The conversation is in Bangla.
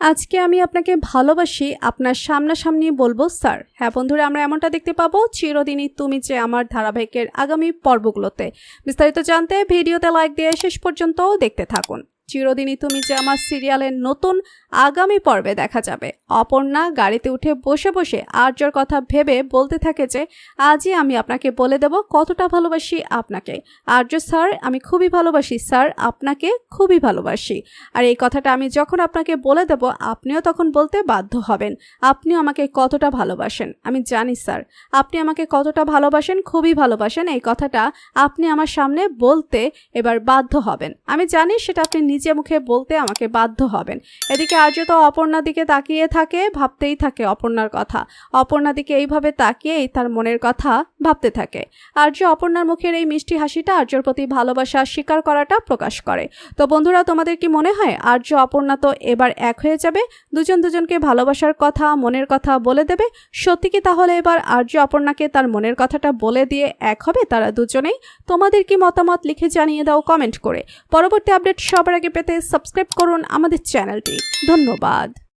আজকে আমি আপনাকে ভালোবাসি আপনার সামনাসামনি বলবো স্যার। হ্যাঁ বন্ধুরা, আমরা এমনটা দেখতে পাবো চিরদিনই তুমি যে আমার ধারাবাহিকের আগামী পর্বগুলোতে। বিস্তারিত জানতে ভিডিওতে লাইক দিয়ে শেষ পর্যন্ত দেখতে থাকুন। চিরদিনই তুমি যে আমার সিরিয়ালের নতুন আগামী পর্বে দেখা যাবে অপর্ণা গাড়িতে উঠে বসে বসে আর্যর কথা ভেবে বলতে থাকে যে আজই আমি আপনাকে বলে দেব কতটা ভালোবাসি আপনাকে। আর্য স্যার, আমি খুবই ভালোবাসি স্যার, আপনাকে খুবই ভালোবাসি। আর এই কথাটা আমি যখন আপনাকে বলে দেব আপনিও তখন বলতে বাধ্য হবেন আপনিও আমাকে কতটা ভালোবাসেন। আমি জানি স্যার আপনি আমাকে কতটা ভালোবাসেন, খুবই ভালোবাসেন। এই কথাটা আপনি আমার সামনে বলতে এবার বাধ্য হবেন। আমি জানি সেটা আপনি নিজে মুখে বলতে আমাকে বাধ্য হবেন। এদিকে আর্য তো অপর্ণার দিকে তাকিয়ে থাকে, ভাবতেই থাকে অপর্ণার কথা। অপর্ণার দিকে এইভাবে তাকিয়েই তার মনের কথা ভাবতে থাকে। আর্য অপর্ণার মুখের এই মিষ্টি হাসিটা আর্যর প্রতি ভালোবাসা স্বীকার করাটা প্রকাশ করে। তো বন্ধুরা, তোমাদের কি মনে হয় আর্য অপর্ণা তো এবার এক হয়ে যাবে, দুজন দুজনকে ভালোবাসার কথা মনের কথা বলে দেবে? সত্যি কি তাহলে এবার আর্য অপর্ণাকে তার মনের কথাটা বলে দিয়ে এক হবে তারা দুজনেই? তোমাদের কি মতামত লিখে জানিয়ে দাও কমেন্ট করে। পরবর্তী আপডেট সবার আগে পেতে সাবস্ক্রাইব করুন আমাদের চ্যানেলটি। ধন্যবাদ।